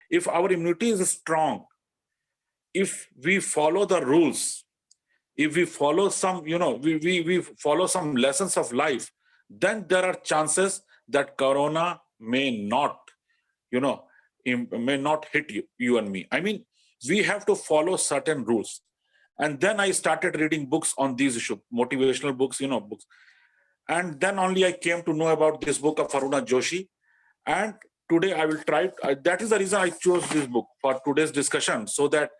If our immunity is strong, if we follow the rules, if we follow some, we follow some lessons of life, then there are chances that corona may not, you know, may not hit you and me. I mean, we have to follow certain rules. And then I started reading books on these issues, motivational books, books. And then only I came to know about this book of Aruna Joshi. And today I will try. That is the reason I chose this book for today's discussion, so that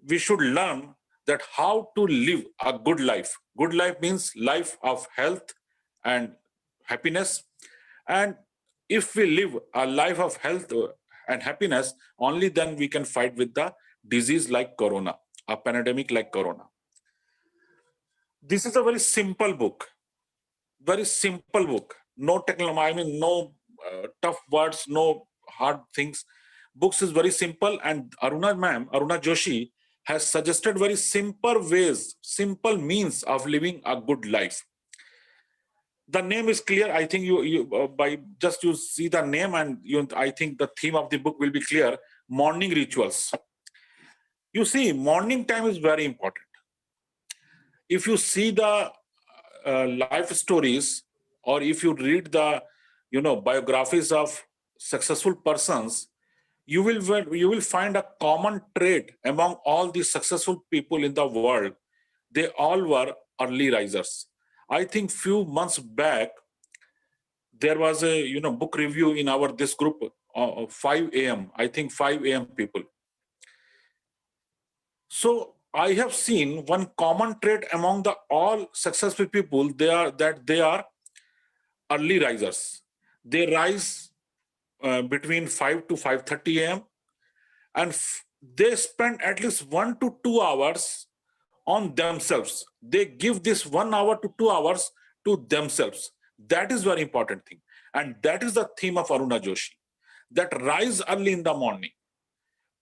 we should learn that how to live a good life. Good life means life of health and happiness. And if we live a life of health and happiness, only then we can fight with the disease like corona, a pandemic like corona. This is a very simple book, very simple book. No technology, I mean, no tough words, no hard things. Books is very simple, and Aruna Joshi has suggested very simple ways, simple means of living a good life. The name is clear. I think you by just you see the name, and I think the theme of the book will be clear. Morning rituals. You see, morning time is very important. If you see the life stories, or if you read the biographies of successful persons, you will find a common trait among all these successful people in the world. They all were early risers. I think few months back there was a book review in our this group, 5 a.m. I think 5 a.m. people. So I have seen one common trait among the all successful people. They are early risers. They rise between 5 to 5:30 a.m. and they spend at least 1 to 2 hours on themselves. They give this 1 hour to 2 hours to themselves. That is very important thing. And that is the theme of Aruna Joshi, that rise early in the morning.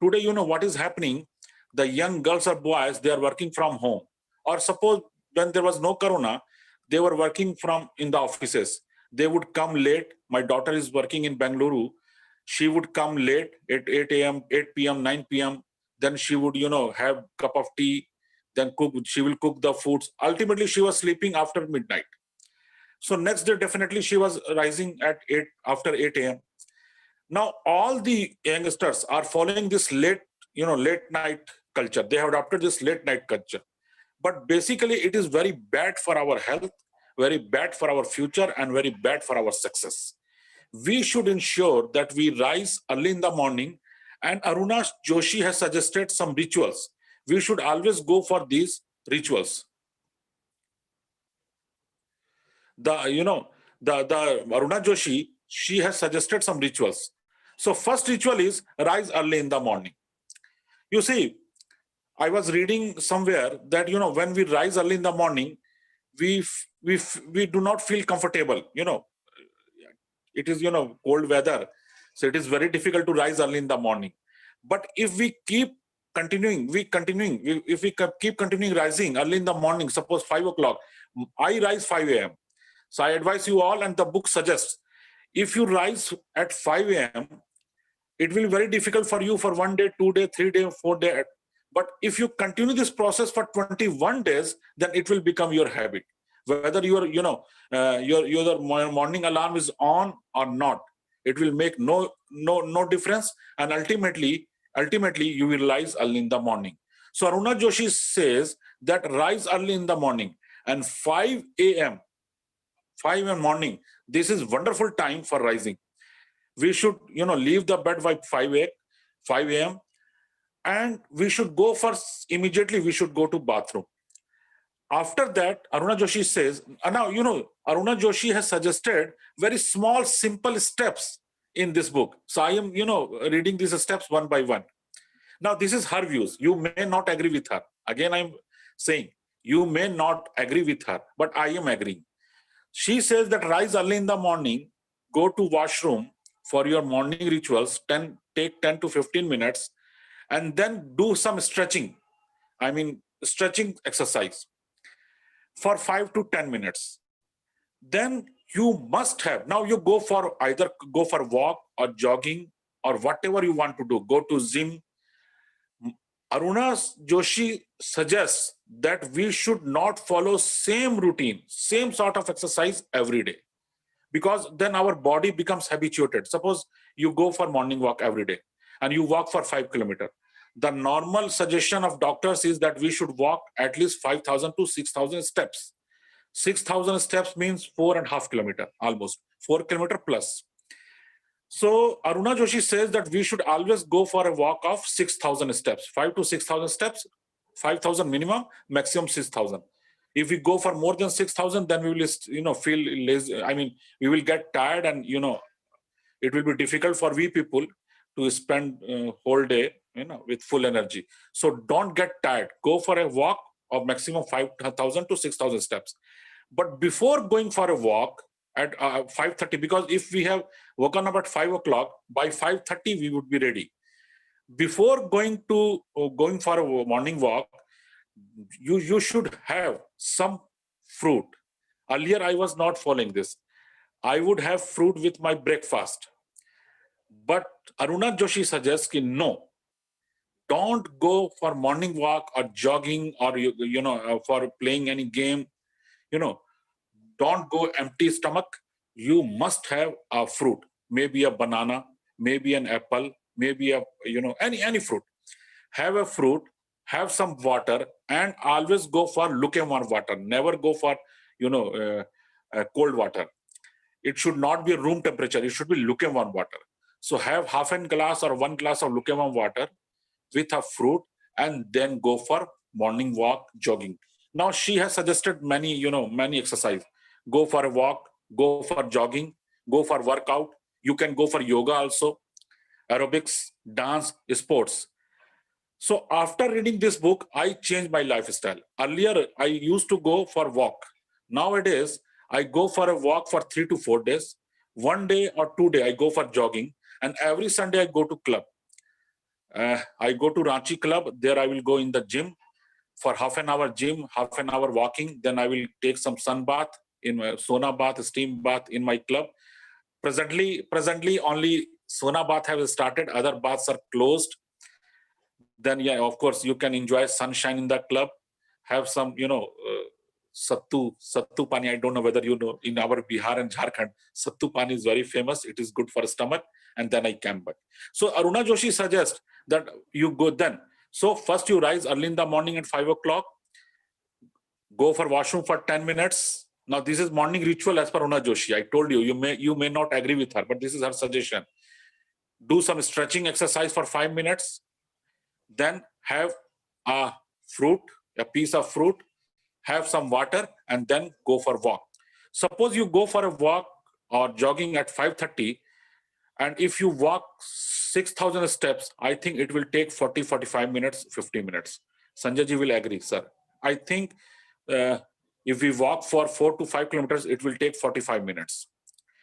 Today, what is happening? The young girls or boys, they are working from home. Or suppose when there was no corona, they were working from in the offices. They would come late. My daughter is working in Bengaluru. She would come late at 8 a.m., 8 p.m., 9 p.m. Then she would, have cup of tea, then she will cook the foods. Ultimately, she was sleeping after midnight. So next day, definitely she was rising at 8 after 8 a.m. Now, all the youngsters are following this late night culture. They have adopted this late night culture. But basically, it is very bad for our health, very bad for our future, and very bad for our success. We should ensure that we rise early in the morning, and Aruna Joshi has suggested some rituals. We should always go for these rituals. The Aruna Joshi, she has suggested some rituals. So first ritual is rise early in the morning. You see, I was reading somewhere that when we rise early in the morning, we do not feel comfortable. It is cold weather, so it is very difficult to rise early in the morning. But if we keep if we keep continuing rising early in the morning, suppose 5 o'clock, I rise 5 a.m. So I advise you all, and the book suggests, if you rise at 5 a.m., it will be very difficult for you for 1 day, 2 day, 3 day, 4 day. But if you continue this process for 21 days, then it will become your habit. Whether your morning alarm is on or not, it will make no difference. And ultimately you will rise early in the morning. So Aruna Joshi says that rise early in the morning, and 5 a.m. 5 a.m. morning, this is wonderful time for rising. We should leave the bed by 5 a.m. and we should go immediately we should go to bathroom. After that, Aruna Joshi says, now Aruna Joshi has suggested very small simple steps in this book. So I am reading these steps one by one. Now this is her views. You may not agree with her. Again, I'm saying you may not agree with her, but I am agreeing. She says that rise early in the morning, go to washroom for your morning rituals, take 10 to 15 minutes, and then do some stretching. I mean, stretching exercise for 5 to 10 minutes. Then you must have, now you either go for walk or jogging or whatever you want to do, go to gym. Aruna Joshi suggests that we should not follow same routine, same sort of exercise every day, because then our body becomes habituated. Suppose you go for morning walk every day and you walk for 5 kilometers. The normal suggestion of doctors is that we should walk at least 5,000 to 6,000 steps. 6,000 steps means 4.5 kilometers, almost 4 kilometers plus. So Aruna Joshi says that we should always go for a walk of 6,000 steps, 5 to 6,000 steps, 5,000 minimum, maximum 6,000. If we go for more than 6,000, then we will, feel lazy. I mean, we will get tired, and it will be difficult for we people to spend whole day, with full energy. So don't get tired. Go for a walk of maximum 5,000 to 6,000 steps. But before going for a walk at 5:30, because if we have woken up at 5 o'clock, by 5:30 we would be ready. Before going for a morning walk, you should have some fruit. Earlier I was not following this. I would have fruit with my breakfast. But Aruna Joshi suggests that no, don't go for morning walk or jogging or for playing any game. Don't go empty stomach. You must have a fruit, maybe a banana, maybe an apple, maybe any fruit. Have a fruit, have some water, and always go for lukewarm water. Never go for cold water. It should not be room temperature. It should be lukewarm water. So have half a glass or 1 glass of lukewarm water with a fruit, and then go for morning walk, jogging. Now she has suggested many exercise. Go for a walk, go for jogging, go for workout. You can go for yoga also, aerobics, dance, sports. So after reading this book, I changed my lifestyle. Earlier, I used to go for walk. Nowadays, I go for a walk for 3 to 4 days. 1 day or 2 days, I go for jogging. And every Sunday, I go to club. I go to Ranchi Club. There I will go in the gym for half an hour gym, half an hour walking. Then I will take some sun bath in my sauna bath, steam bath in my club. Presently only sauna bath have started. Other baths are closed. Then yeah, of course you can enjoy sunshine in the club. Have some sattu pani. I don't know whether you know, in our Bihar and Jharkhand, sattu pani is very famous. It is good for stomach. And then I came back. So Aruna Joshi suggests that you go then. So first you rise early in the morning at 5 o'clock. Go for washroom for 10 minutes. Now this is morning ritual as per Aruna Joshi. I told you, you may not agree with her, but this is her suggestion. Do some stretching exercise for 5 minutes. Then have a fruit, a piece of fruit, have some water, and then go for walk. Suppose you go for a walk or jogging at 5:30, and if you walk 6,000 steps, I think it will take 40, 45 minutes, 50 minutes. Sanjay ji will agree, sir. I think if we walk for 4 to 5 kilometers, it will take 45 minutes.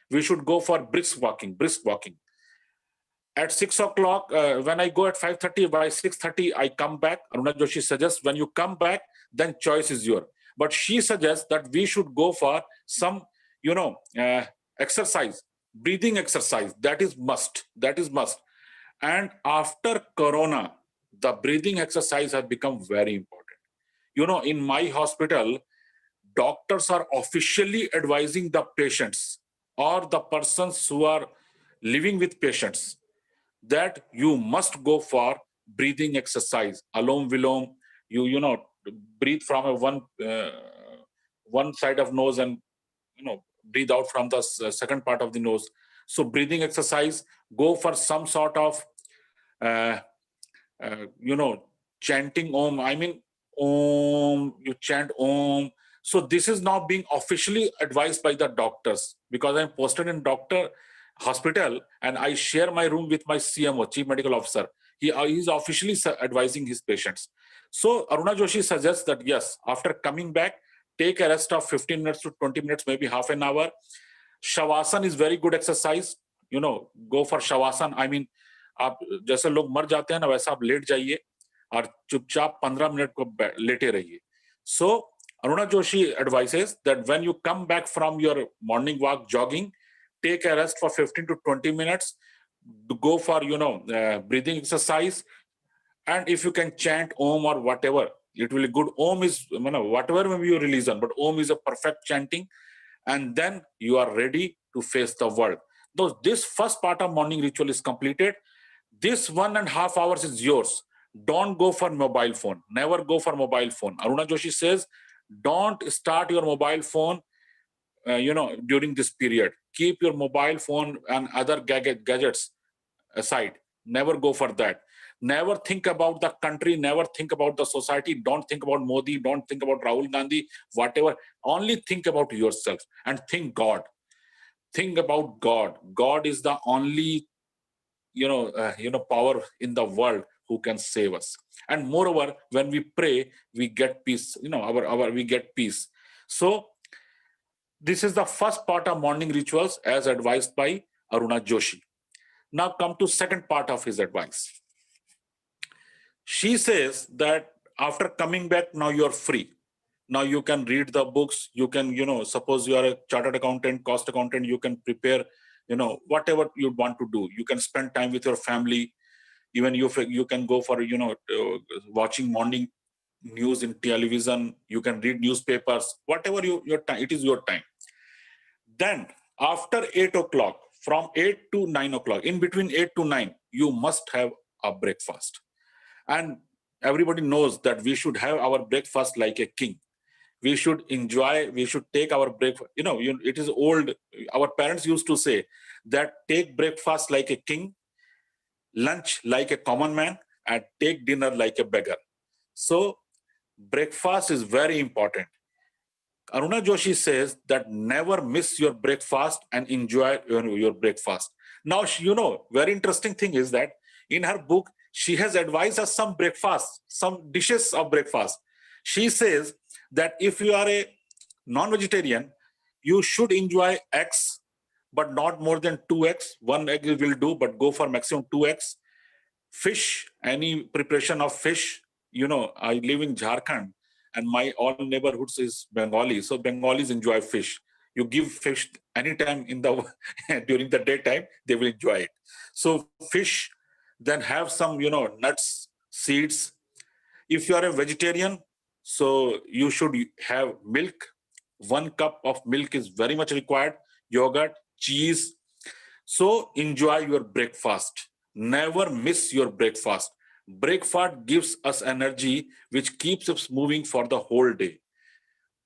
We should go for brisk walking. At 6 o'clock, when I go at 5:30, by 6:30, I come back. Aruna Joshi suggests when you come back, then choice is yours. But she suggests that we should go for some, exercise, breathing exercise. That is must. And after Corona, the breathing exercise has become very important. In my hospital, doctors are officially advising the patients or the persons who are living with patients that you must go for breathing exercise. Alom Vilom, you breathe from one side of nose and breathe out from the second part of the nose. So breathing exercise, go for some sort of chanting Om. I mean Om, you chant Om. So this is now being officially advised by the doctors, because I'm posted in doctor hospital and I share my room with my CMO, Chief Medical Officer. He is officially advising his patients. So Aruna Joshi suggests that yes, after coming back, take a rest of 15 minutes to 20 minutes, maybe half an hour. Shavasana is very good exercise. Go for Shavasana. I mean, आप जैसे लोग मर जाते हैं ना, वैसा आप late जाइए और चुपचाप 15 मिनट को लेटे रहिए. So Aruna Joshi advises that when you come back from your morning walk, jogging, take a rest for 15 to 20 minutes. go for, breathing exercise. And if you can chant Om or whatever, it will be good. Om is, whatever may be your religion, but Om is a perfect chanting. And then you are ready to face the world. Though this first part of morning ritual is completed, this 1.5 hours is yours. Don't go for mobile phone. Never go for mobile phone. Aruna Joshi says, don't start your mobile phone, during this period. Keep your mobile phone and other gadgets aside. Never go for that. Never think about the country. Never think about the society. Don't think about Modi. Don't think about Rahul Gandhi. Whatever. Only think about yourself and think God. Think about God. God is the only power in the world who can save us. And moreover, when we pray, we get peace. We get peace. So this is the first part of morning rituals as advised by Aruna Joshi. Now come to second part of his advice. She says that after coming back, now you're free. Now you can read the books. You can, suppose you are a chartered accountant, cost accountant, you can prepare, whatever you want to do. You can spend time with your family. Even you can go for, watching morning news in television. You can read newspapers, whatever your time, it is your time. Then after 8 o'clock, from 8 to 9 o'clock, in between 8 to 9, you must have a breakfast. And everybody knows that we should have our breakfast like a king. We should enjoy, we should take our breakfast. It is old. Our parents used to say that take breakfast like a king, lunch like a common man, and take dinner like a beggar. So breakfast is very important. Aruna Joshi says that never miss your breakfast and enjoy your breakfast. Now, very interesting thing is that in her book, she has advised us some breakfast, some dishes of breakfast. She says that if you are a non-vegetarian, you should enjoy eggs, but not more than 2 eggs. 1 egg will do, but go for maximum 2 eggs. Fish, any preparation of fish. I live in Jharkhand, and my all neighborhoods is Bengali. So Bengalis enjoy fish. You give fish anytime in the during the daytime, they will enjoy it. So fish, then have some, nuts, seeds. If you are a vegetarian, so you should have milk. 1 cup of milk is very much required. Yogurt, cheese. So enjoy your breakfast. Never miss your breakfast. Breakfast gives us energy, which keeps us moving for the whole day.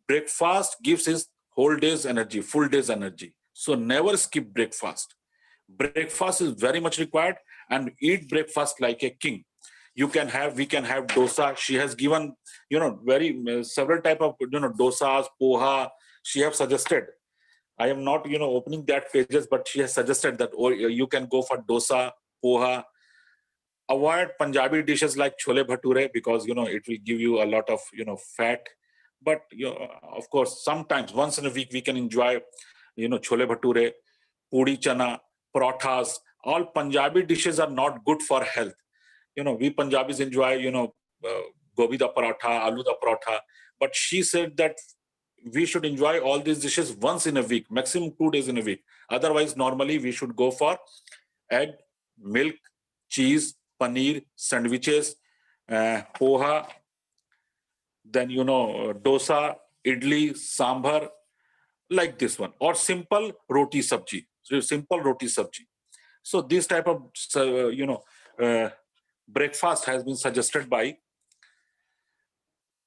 Breakfast gives us whole day's energy, full day's energy. So never skip breakfast. Breakfast is very much required, and eat breakfast like a king. We can have dosa. She has given, very several type of, dosas, poha. She have suggested. I am not, opening that pages, but she has suggested that you can go for dosa, poha. Avoid Punjabi dishes like chole bhature because, it will give you a lot of, fat. But, of course, sometimes once in a week, we can enjoy, chole bhature, puri chana, parathas. All Punjabi dishes are not good for health. We Punjabis enjoy, gobi da paratha, aloo da paratha. But she said that we should enjoy all these dishes once in a week, maximum 2 days in a week. Otherwise, normally we should go for egg, milk, cheese, paneer, sandwiches, poha, then, dosa, idli, sambar, like this one, or simple roti sabji. So simple roti sabji. So this type of, breakfast has been suggested by.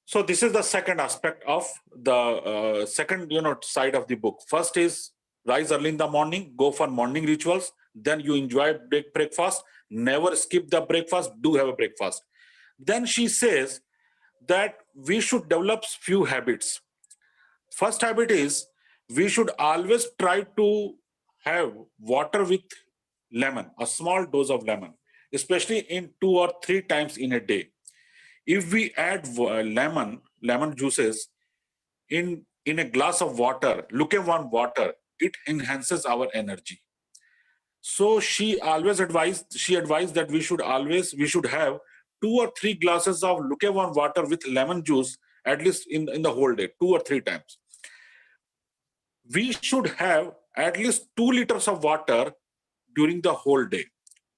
So this is the second aspect of the second, side of the book. First is rise early in the morning, go for morning rituals. Then you enjoy breakfast. Never skip the breakfast. Do have a breakfast. Then she says that we should develop few habits. First habit is we should always try to have water with lemon, a small dose of lemon, especially in 2 or 3 times in a day. If we add lemon juices in a glass of water, lukewarm water, it enhances our energy. So she advised that we should have 2 or 3 glasses of lukewarm water with lemon juice at least in the whole day, 2 or 3 times. We should have at least 2 liters of water during the whole day.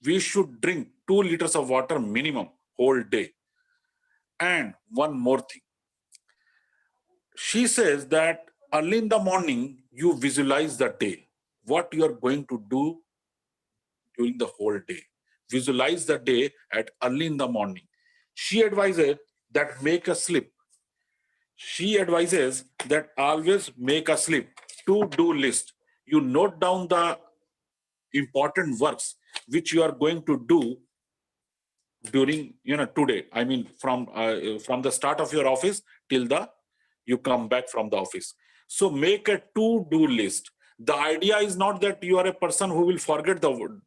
we should drink 2 liters of water minimum whole day. And one more thing. She says that early in the morning, you visualize the day, what you are going to do during the whole day. Visualize the day at early in the morning. She advises that make a slip. She advises that always make a slip, to-do list. You note down the important works which you are going to do during today. I mean from the start of your office till you come back from the office. So make a to-do list. The idea is not that you are a person who will forget the word.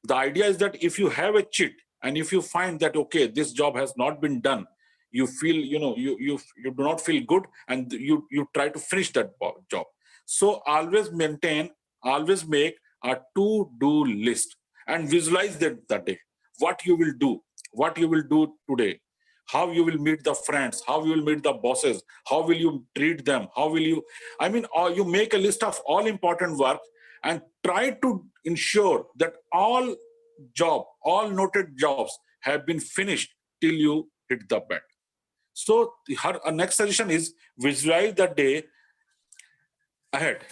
The idea is that if you have a cheat and if you find that, okay, this job has not been done, you feel, you do not feel good, and you try to finish that job. So always make a to-do list and visualize that day, what you will do today, how you will meet the friends, how you will meet the bosses, how will you treat them, how will you, you make a list of all important work and try to ensure that all noted jobs have been finished till you hit the bed. So her next suggestion is visualize the day ahead.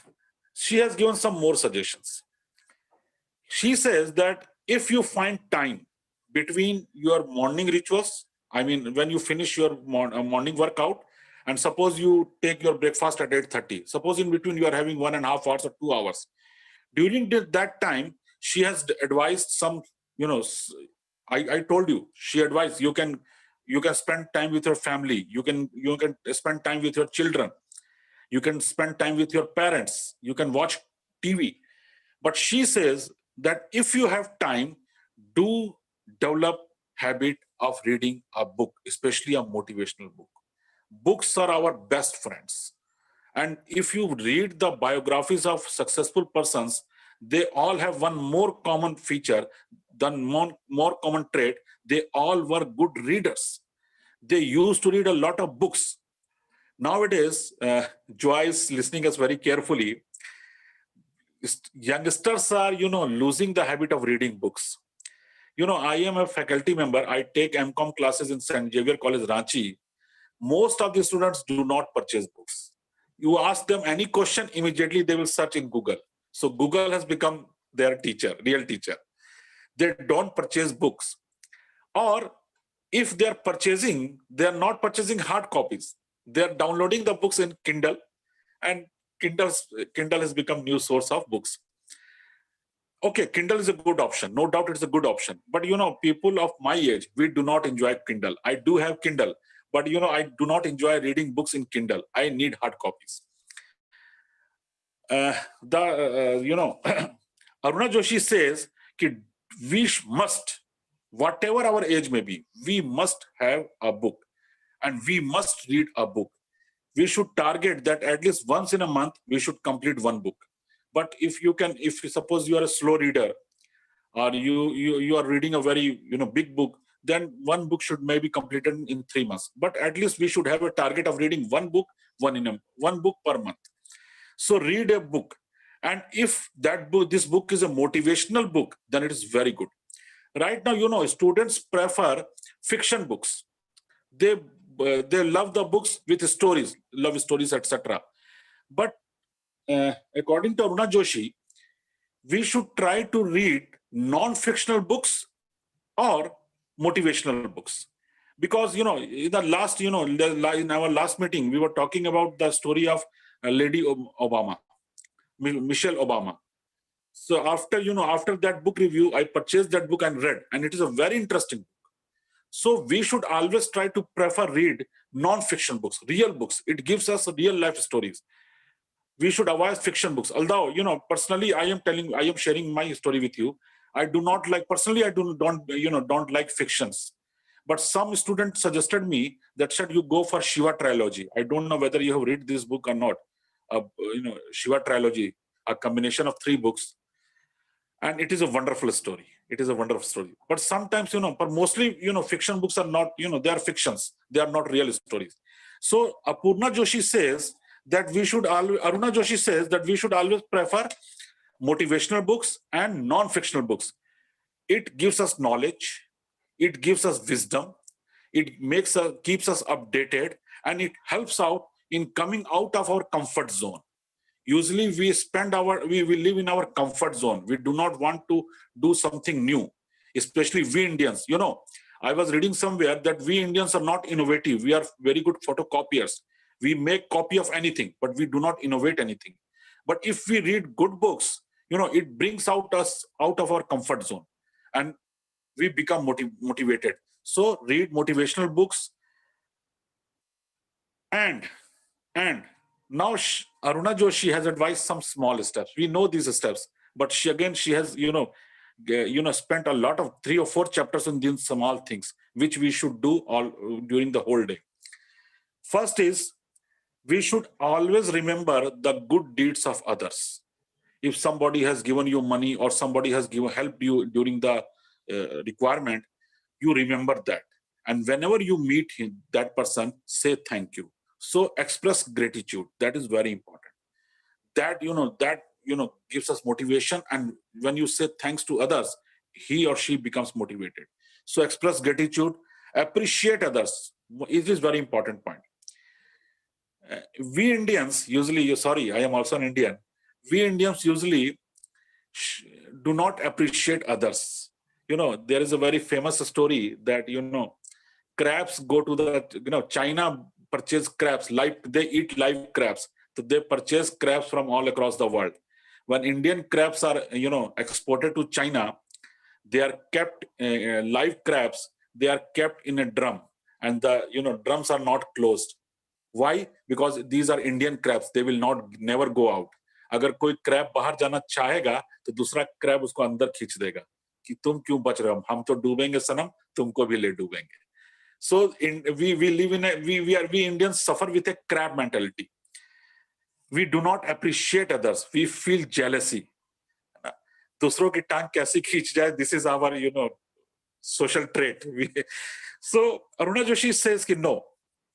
She has given some more suggestions. She says that if you find time between your morning rituals, I mean, when you finish your morning workout, and suppose you take your breakfast at 8:30, suppose in between you are having 1.5 hours or 2 hours. During that time, she has advised some, I told you, she advised you can spend time with your family, you can spend time with your children, you can spend time with your parents, you can watch TV. But she says that if you have time, do develop habit of reading a book, especially a motivational book. Books are our best friends. And if you read the biographies of successful persons, they all have one more common feature, more common trait. They all were good readers. They used to read a lot of books. Nowadays, Joy is listening us very carefully. Youngsters are, losing the habit of reading books. I am a faculty member. I take MCOM classes in St. Xavier College, Ranchi. Most of the students do not purchase books. You ask them any question, immediately they will search in Google. So Google has become their teacher, real teacher. They don't purchase books. Or if they're purchasing, they're not purchasing hard copies. They're downloading the books in Kindle, and Kindle has become new source of books. Okay, Kindle is a good option. No doubt it's a good option. But, people of my age, we do not enjoy Kindle. I do have Kindle, but, I do not enjoy reading books in Kindle. I need hard copies. Aruna Joshi says that we must, whatever our age may be, we must have a book and we must read a book. We should target that at least once in a month, we should complete one book. But if suppose you are a slow reader, or you are reading a very big book, then one book should maybe completed in 3 months. But at least we should have a target of reading one book per month. So read a book, and if this book is a motivational book, then it is very good. Right now, students prefer fiction books. They love the books with stories, love stories, etc. But according to Aruna Joshi, we should try to read non-fictional books or motivational books. Because, in the last, in our last meeting, we were talking about the story of Lady Obama, Michelle Obama. So after that book review, I purchased that book and read, and it is a very interesting book. So we should always try to read non-fiction books, real books. It gives us real life stories. We should avoid fiction books. Although, personally, I am sharing my story with you. I do not like, personally, I don't like fictions. But some student suggested me that should you go for Shiva trilogy. I don't know whether you have read this book or not. Shiva trilogy, a combination of 3 books. And it is a wonderful story. It is a wonderful story. But sometimes, but mostly, fiction books are not, they are fictions. They are not real stories. So Aruna Joshi says that we should always prefer motivational books and non-fictional books. It gives us knowledge, it gives us wisdom, it keeps us updated, and it helps out in coming out of our comfort zone. Usually we live in our comfort zone. We do not want to do something new, especially we Indians. I was reading somewhere that we Indians are not innovative. We are very good photocopiers. We make copy of anything, but we do not innovate anything. But if we read good books, it brings us out of our comfort zone, and we become motivated. So read motivational books. And now Aruna Joshi has advised some small steps. We know these steps, but she has spent a lot of 3 or 4 chapters on these small things which we should do all during the whole day. First is, we should always remember the good deeds of others. If somebody has given you money or somebody has helped you during the requirement, you remember that, and whenever you meet that person, say thank you. So express gratitude. That is very important. That gives us motivation, and when you say thanks to others, he or she becomes motivated. So express gratitude, appreciate others. It is very important point. We Indians usually, sorry, I am also an Indian. We Indians usually do not appreciate others. There is a very famous story that crabs go to the China, purchase crabs, they eat live crabs. So they purchase crabs from all across the world. When Indian crabs are exported to China, they are kept live crabs. They are kept in a drum, and the drums are not closed. Why? Because these are Indian crabs. They will never go out. अगर कोई crab बाहर जाना चाहेगा तो दूसरा crab उसको अंदर खींच देगा कि तुम क्यों बच रहे हो, हम तो डूबेंगे सनम, तुमको भी ले डूबेंगे. So we Indians suffer with a crab mentality. We do not appreciate others. We feel jealousy. दूसरों की टांग कैसे खींच जाए, this is our social trait. So Aruna Joshi says कि no,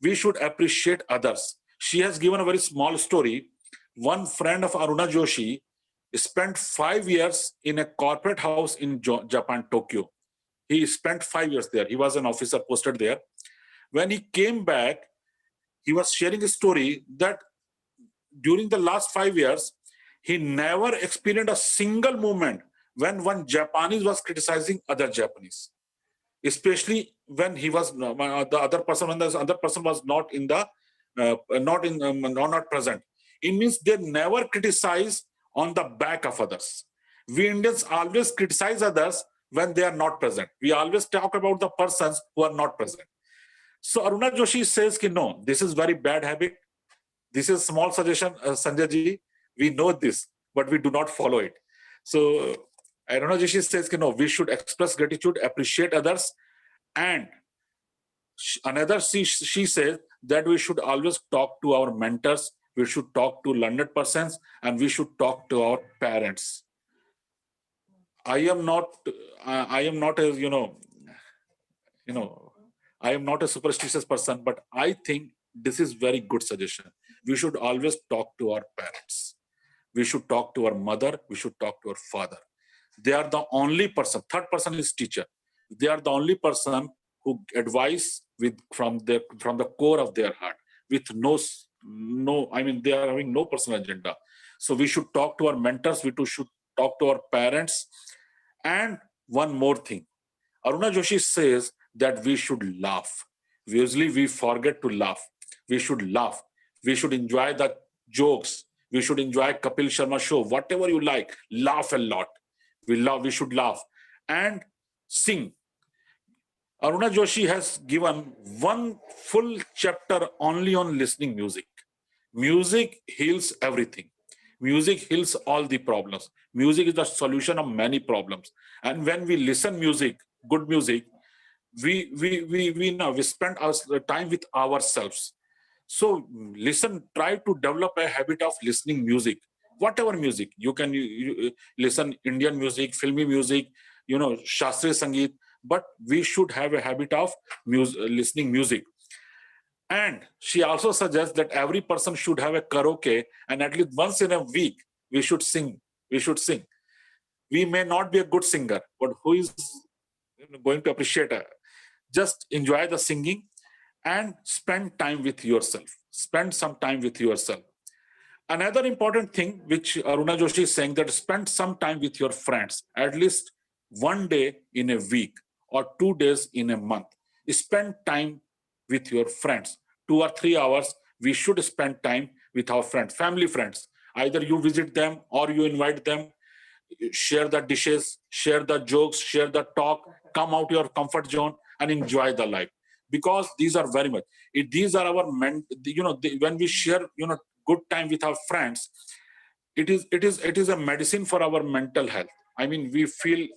we should appreciate others. She has given a very small story. One friend of Aruna Joshi spent 5 years in a corporate house in Japan, Tokyo. He spent 5 years there. He was an officer posted there. When he came back, he was sharing a story that during the last 5 years, he never experienced a single moment when one Japanese was criticizing other Japanese, especially when the other person was not present. It means they never criticize on the back of others. We Indians always criticize others when they are not present. We always talk about the persons who are not present. So Aruna Joshi says, no, this is very bad habit. This is small suggestion, Sanjay ji. We know this, but we do not follow it. So Aruna Joshi says, no, we should express gratitude, appreciate others. And she says that we should always talk to our mentors, we should talk to learned persons, and we should talk to our parents. I am not a superstitious person, but I think this is very good suggestion. We should always talk to our parents. We should talk to our mother. We should talk to our father. They are the only person. Third person is teacher. They are the only person who advise from the core of their heart, with they are having no personal agenda. So we should talk to our mentors. We should talk to our parents. And one more thing, Aruna Joshi says that we should laugh. Usually we forget to laugh. We should laugh. We should enjoy the jokes. We should enjoy Kapil Sharma show, whatever you like. Laugh a lot. We should laugh and sing. Aruna Joshi has given one full chapter only on listening music. Music heals everything. Music heals all the problems. Music is the solution of many problems. And when we listen music, good music, we spend our time with ourselves. So try to develop a habit of listening music, whatever music. You can listen Indian music, filmy music, Shastriya Sangeet, but we should have a habit of listening music. And she also suggests that every person should have a karaoke, and at least once in a week we should sing. We may not be a good singer, but who is going to appreciate her? Just enjoy the singing and spend time with yourself. Spend some time with yourself. Another important thing which Aruna Joshi is saying, that spend some time with your friends, at least one day in a week or 2 days in a month. Spend time with your friends. 2 or 3 hours, we should spend time with our friends, family friends. Either you visit them or you invite them, share the dishes, share the jokes, share the talk, come out your comfort zone and enjoy the life. Because these are very much, these are our when we share, good time with our friends, it is a medicine for our mental health. I mean, we feel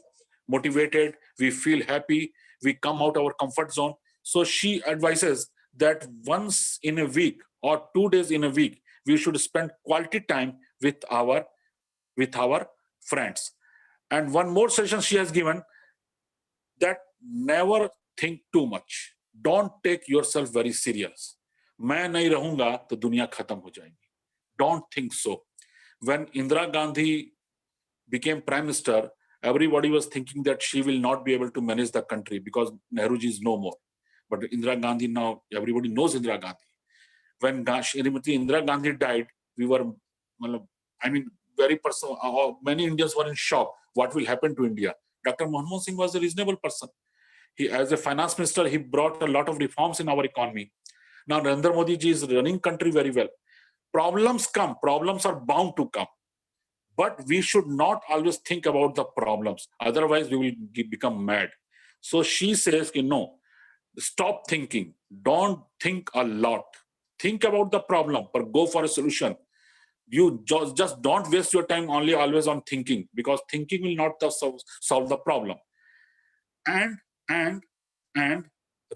motivated, we feel happy, we come out our comfort zone. So she advises that once in a week or 2 days in a week, we should spend quality time with our friends. And one more session she has given, that never think too much. Don't take yourself very serious. मैं नहीं रहूंगा तो दुनिया खत्म हो जाएगी. Don't think so. When Indira Gandhi became prime minister, everybody was thinking that she will not be able to manage the country because Nehruji is no more. But Indira Gandhi, now everybody knows Indira Gandhi. When Srimati Indira Gandhi died, we were, very personal. Many Indians were in shock. What will happen to India? Dr. Manmohan Singh was a reasonable person. He, as a finance minister, he brought a lot of reforms in our economy. Now Narendra Modi ji is running country very well. Problems come. Problems are bound to come. But we should not always think about the problems. Otherwise, we will become mad. So she says, no, stop thinking. Don't think a lot. Think about the problem, but go for a solution. You just don't waste your time always on thinking, because thinking will not solve the problem. And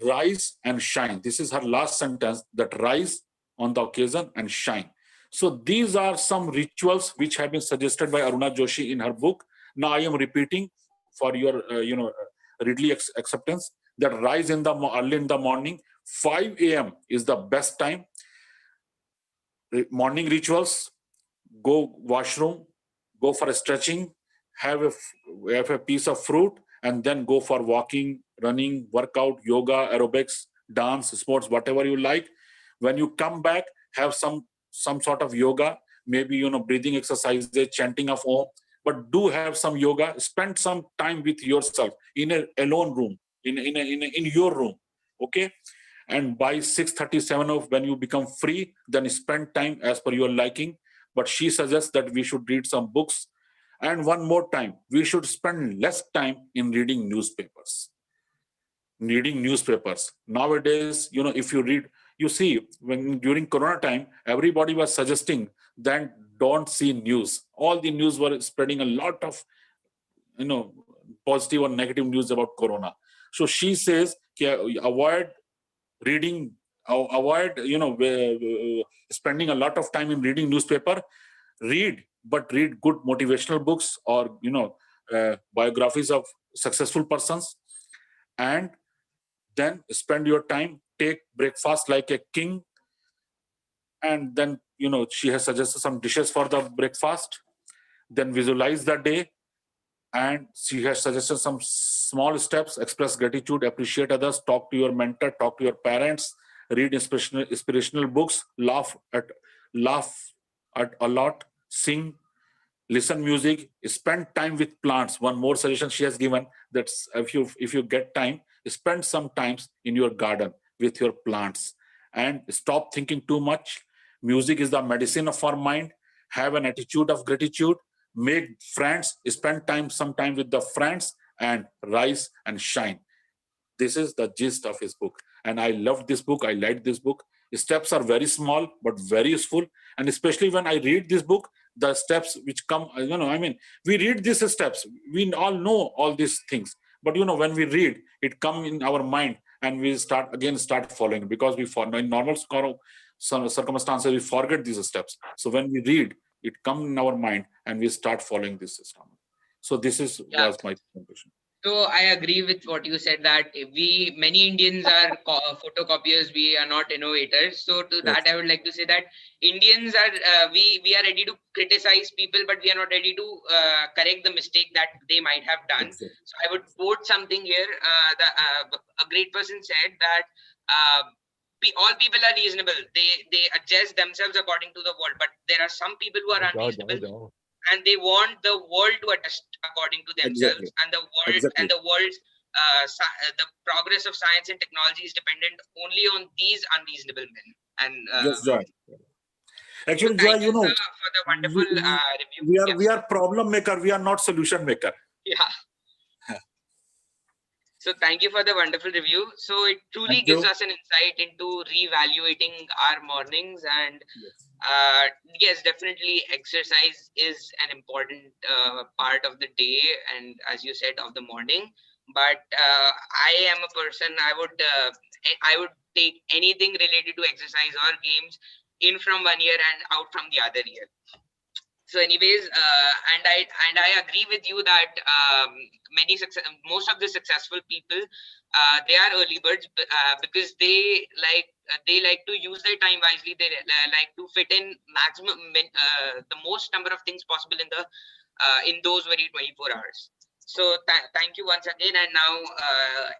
rise and shine. This is her last sentence, that rise on the occasion and shine. So these are some rituals which have been suggested by Aruna Joshi in her book. Now I am repeating for your readily acceptance, that rise early in the morning. 5 a.m. is the best time. Morning rituals: go washroom, go for a stretching, have a piece of fruit, and then go for walking, running, workout, yoga, aerobics, dance, sports, whatever you like. When you come back, have some sort of yoga, maybe breathing exercises, chanting of Om, but do have some yoga. Spend some time with yourself in a alone room, in your room, okay? And by 6:37 of when you become free, then spend time as per your liking. But she suggests that we should read some books. And one more time, we should spend less time in reading newspapers. Nowadays, if you read, you see, when during Corona time, everybody was suggesting that don't see news. All the news were spreading a lot of, positive or negative news about Corona. So she says, avoid reading, avoid, spending a lot of time in reading newspaper. But read good motivational books, or biographies of successful persons, and then spend your time. Take breakfast like a king, and then she has suggested some dishes for the breakfast. Then visualize the day, and she has suggested some small steps: express gratitude, appreciate others, talk to your mentor, talk to your parents, read inspirational books, laugh at a lot, sing, listen music, spend time with plants. One more suggestion she has given, that if you get time, spend some times in your garden with your plants, and stop thinking too much. Music is the medicine of our mind. Have an attitude of gratitude, make friends, spend some time with the friends, and rise and shine. This is the gist of his book. And I loved this book. I liked this book. The steps are very small, but very useful. And especially when I read this book, the steps which come, we read these steps. We all know all these things. But, when we read, it comes in our mind, and we start following, because in normal circumstances, we forget these steps. So when we read, it comes in our mind, and we start following this system. So this was my conclusion. So I agree with what you said, that many Indians are photocopiers. We are not innovators. So to that, I would like to say that Indians are we are ready to criticize people, but we are not ready to correct the mistake that they might have done. So I would quote something here. A great person said that all people are reasonable. They adjust themselves according to the world, but there are some people who are unreasonable. And they want the world to adjust according to themselves, and the world's the progress of science and technology is dependent only on these unreasonable men. And yes, Joy. Actually, so Joy, thank you, sir, for the wonderful review. We are problem maker. We are not solution maker. Yeah. So thank you for the wonderful review. So it truly gives us an insight into reevaluating our mornings. And yes, definitely exercise is an important part of the day, and as you said, of the morning. But I am a person, I would take anything related to exercise or games in from one year and out from the other year. So anyways, and I agree with you that most of the successful people, they are early birds because they like to use their time wisely. They like to fit in maximum the most number of things possible in those very 24 hours. So thank you once again. And now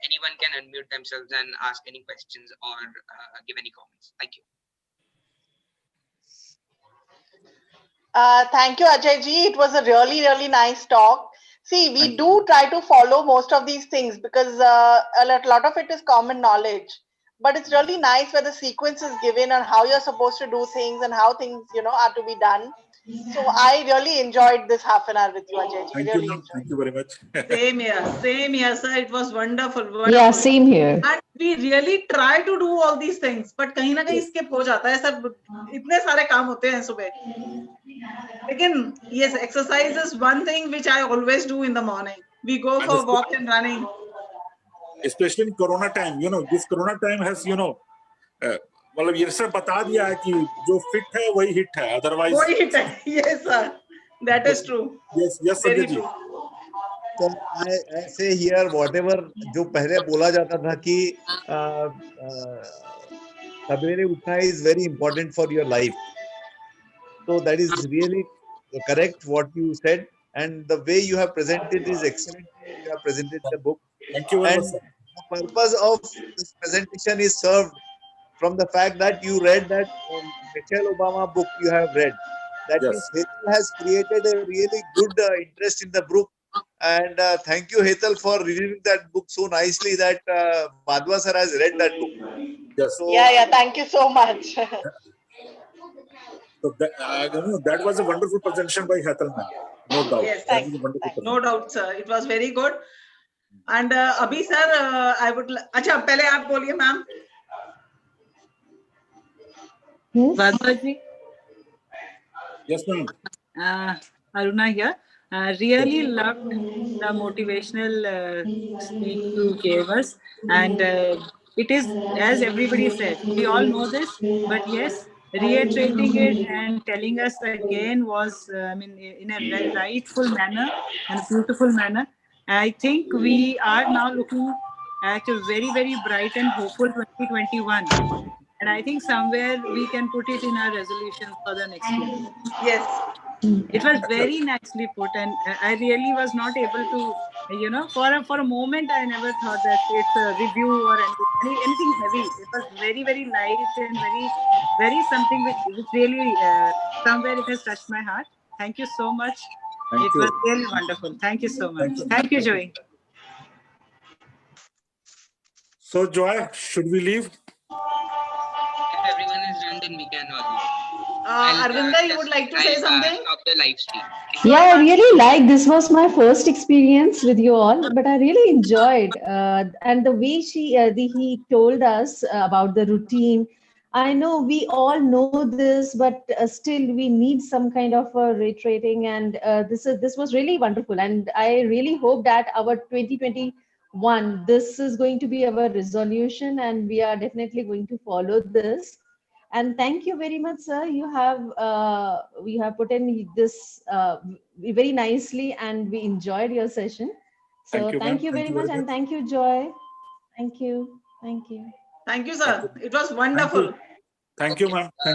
anyone can unmute themselves and ask any questions or give any comments. Thank you. Thank you, Ajay ji. It was a really, really nice talk. See, we do try to follow most of these things because a lot of it is common knowledge. But it's really nice where the sequence is given on how you're supposed to do things and how things, are to be done. So I really enjoyed this half an hour with you, Ajay ji. Thank you very much. Same here, sir. It was wonderful. Yeah, same here. And we really try to do all these things, but कहीं ना कहीं skip हो जाता है sir. इतने सारे काम होते हैं सुबह. Again, yes, exercise is one thing which I always do in the morning. We go for walk and running. Especially in Corona time, this Corona time has, मतलब ये सब बता दिया है कि जो fit है वही hit है, otherwise. वही hit है, yes sir, that is true. Yes, very true. So I say here whatever जो पहले बोला जाता था कि सवेरे उठना is very important for your life. So that is really correct what you said, and the way you have presented is excellent. You have presented the book. Thank you very much. The purpose of this presentation is served from the fact that you read that Michelle Obama book you have read. That means Hetal has created a really good interest in the book. And thank you, Hetal, for reviewing that book so nicely that Madhva sir has read that book. Yes. So, yeah, thank you so much. So that was a wonderful presentation by Hetal ma'am. No doubt. Yes, no doubt, sir. It was very good. And Abhi sir, I would. अच्छा, पहले आप बोलिए, ma'am. Yes. Yes, ma'am. Aruna here. Really loved the motivational speech you gave us, and it is, as everybody said, we all know this, but yes, reiterating it and telling us again was, in a rightful manner and a beautiful manner. I think we are now looking at a very, very bright and hopeful 2021. And I think somewhere we can put it in our resolution for the next year. Yes. It was very nicely put, and I really was not able to, for a moment, I never thought that it's a review or anything heavy. It was very, very light and very, very something which really, somewhere it has touched my heart. Thank you so much. It was really wonderful. Thank you so much. Thank you, Joy. So, Joy, should we leave? If everyone is done, then we can all leave. Arvinda, you would like to say something? Stop the live stream. Yeah, I really like. This was my first experience with you all, but I really enjoyed. And the way he told us about the routine. I know we all know this, but still we need some kind of a reiterating. And this was really wonderful. And I really hope that our 2021, this is going to be our resolution, and we are definitely going to follow this. And thank you very much, sir. You have put in this very nicely, and we enjoyed your session. So Thank you, thank ma'am. you Thank very you much, very and much. thank you, Joy. Thank you. Thank you. Thank you, sir. It was wonderful. Thank you, ma'am.